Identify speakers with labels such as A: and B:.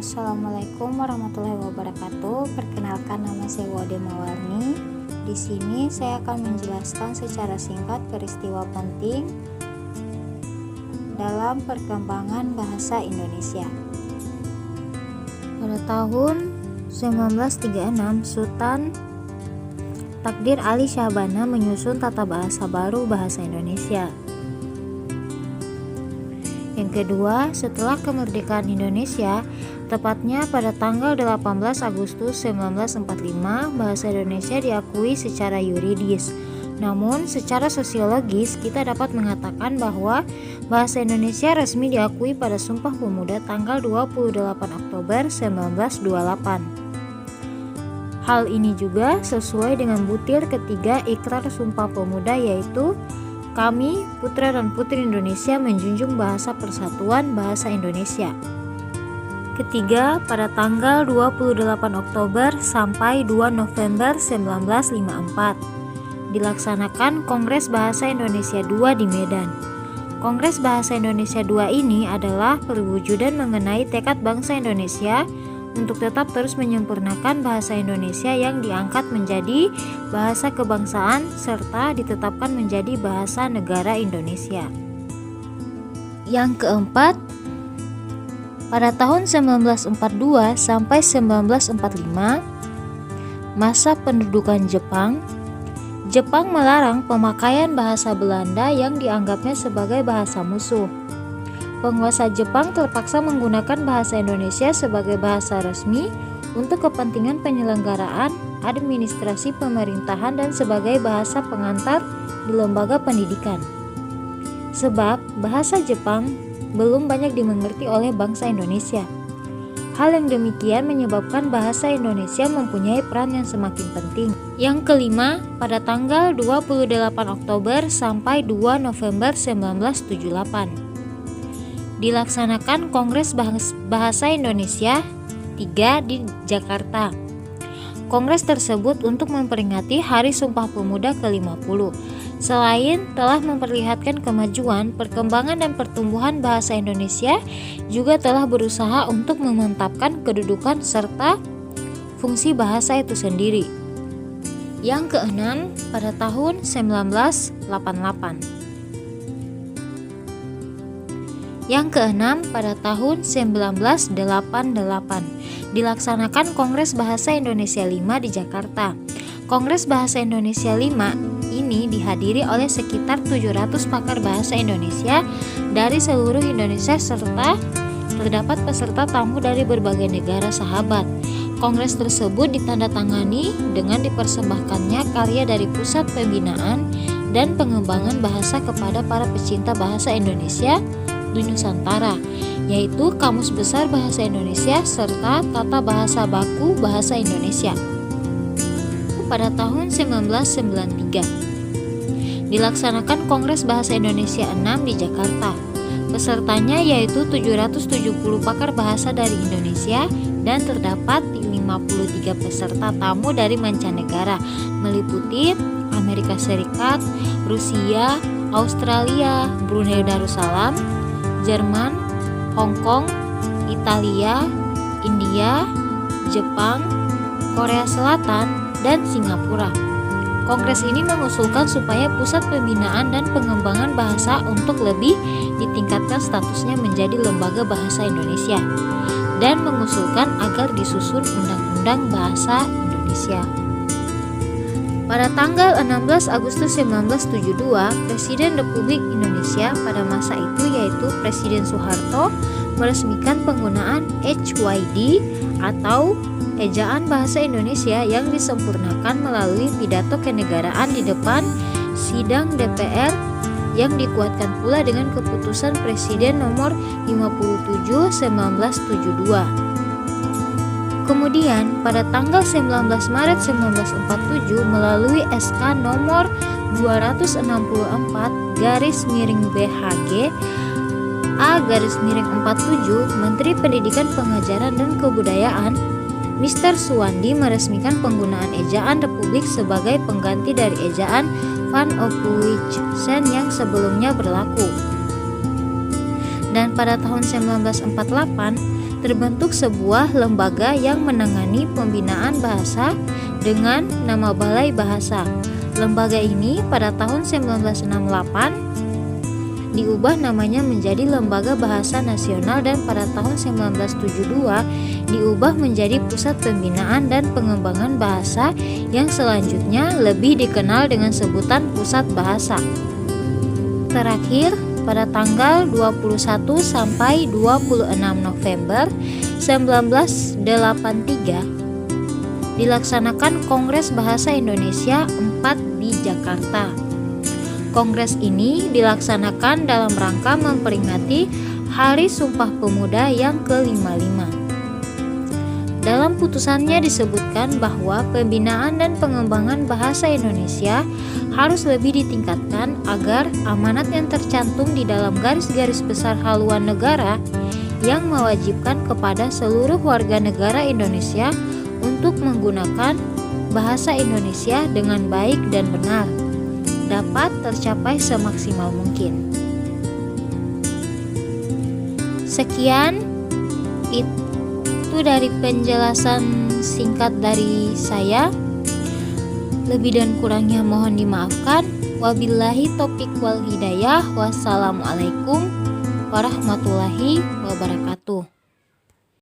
A: Assalamualaikum warahmatullahi wabarakatuh. Perkenalkan, nama saya Wade Mawarni. Di sini saya akan menjelaskan secara singkat peristiwa penting dalam perkembangan bahasa Indonesia. Pada tahun 1936, Sultan Takdir Ali Syahbana menyusun tata bahasa baru bahasa Indonesia. Yang kedua, setelah kemerdekaan Indonesia, tepatnya pada tanggal 18 Agustus 1945, bahasa Indonesia diakui secara yuridis. Namun, secara sosiologis, kita dapat mengatakan bahwa bahasa Indonesia resmi diakui pada Sumpah Pemuda tanggal 28 Oktober 1928. Hal ini juga sesuai dengan butir ketiga Ikrar Sumpah Pemuda, yaitu kami, putra dan putri Indonesia, menjunjung bahasa persatuan bahasa Indonesia. Ketiga, pada tanggal 28 Oktober sampai 2 November 1954, dilaksanakan Kongres Bahasa Indonesia II di Medan. Kongres Bahasa Indonesia II ini adalah perwujudan mengenai tekad bangsa Indonesia untuk tetap terus menyempurnakan bahasa Indonesia yang diangkat menjadi bahasa kebangsaan serta ditetapkan menjadi bahasa negara Indonesia. Yang keempat, pada tahun 1942 sampai 1945, masa pendudukan Jepang melarang pemakaian bahasa Belanda yang dianggapnya sebagai bahasa musuh. Penguasa Jepang terpaksa menggunakan bahasa Indonesia sebagai bahasa resmi untuk kepentingan penyelenggaraan administrasi pemerintahan dan sebagai bahasa pengantar di lembaga pendidikan. Sebab bahasa Jepang belum banyak dimengerti oleh bangsa Indonesia. Hal yang demikian menyebabkan bahasa Indonesia mempunyai peran yang semakin penting. Yang kelima, pada tanggal 28 Oktober sampai 2 November 1978. Dilaksanakan Kongres Bahasa Indonesia III di Jakarta. Kongres tersebut untuk memperingati Hari Sumpah Pemuda ke-50. Selain telah memperlihatkan kemajuan, perkembangan dan pertumbuhan bahasa Indonesia, juga telah berusaha untuk memantapkan kedudukan serta fungsi bahasa itu sendiri. Yang keenam, pada tahun 1988. Yang keenam, pada tahun 1988 dilaksanakan Kongres Bahasa Indonesia V di Jakarta. Kongres Bahasa Indonesia V ini dihadiri oleh sekitar 700 pakar bahasa Indonesia dari seluruh Indonesia serta terdapat peserta tamu dari berbagai negara sahabat. Kongres tersebut ditandatangani dengan dipersembahkannya karya dari Pusat Pembinaan dan Pengembangan Bahasa kepada para pecinta bahasa Indonesia di Nusantara, yaitu Kamus Besar Bahasa Indonesia serta Tata Bahasa Baku Bahasa Indonesia. Pada tahun 1993 dilaksanakan Kongres Bahasa Indonesia VI di Jakarta. Pesertanya yaitu 770 pakar bahasa dari Indonesia dan terdapat 53 peserta tamu dari mancanegara meliputi Amerika Serikat, Rusia, Australia, Brunei Darussalam, Jerman, Hong Kong, Italia, India, Jepang, Korea Selatan, dan Singapura. Kongres ini mengusulkan supaya Pusat Pembinaan dan Pengembangan Bahasa untuk lebih ditingkatkan statusnya menjadi Lembaga Bahasa Indonesia dan mengusulkan agar disusun Undang-Undang Bahasa Indonesia. Pada tanggal 16 Agustus 1972, Presiden Republik Indonesia pada masa itu yaitu Presiden Soeharto meresmikan penggunaan HYD atau Ejaan Bahasa Indonesia yang disempurnakan melalui pidato kenegaraan di depan sidang DPR yang dikuatkan pula dengan keputusan Presiden nomor 57 1972. Kemudian pada tanggal 19 Maret 1947 melalui SK nomor 264/BHG A/47 Menteri Pendidikan Pengajaran dan Kebudayaan Mr. Suwandi meresmikan penggunaan ejaan Republik sebagai pengganti dari ejaan Van Ophuijsen yang sebelumnya berlaku. Dan pada tahun 1948 terbentuk sebuah lembaga yang menangani pembinaan bahasa dengan nama Balai Bahasa. Lembaga ini pada tahun 1968 diubah namanya menjadi Lembaga Bahasa Nasional dan pada tahun 1972 diubah menjadi Pusat Pembinaan dan Pengembangan Bahasa yang selanjutnya lebih dikenal dengan sebutan Pusat Bahasa. Terakhir, pada tanggal 21 sampai 26 November 1983 dilaksanakan Kongres Bahasa Indonesia 4 di Jakarta. Kongres ini dilaksanakan dalam rangka memperingati Hari Sumpah Pemuda yang ke-55. Dalam putusannya disebutkan bahwa pembinaan dan pengembangan bahasa Indonesia harus lebih ditingkatkan agar amanat yang tercantum di dalam garis-garis besar haluan negara yang mewajibkan kepada seluruh warga negara Indonesia untuk menggunakan bahasa Indonesia dengan baik dan benar dapat tercapai semaksimal mungkin. Sekian itu dari penjelasan singkat dari saya. Lebih dan kurangnya mohon dimaafkan. Wabillahi taufiq wal hidayah. Wassalamualaikum warahmatullahi wabarakatuh.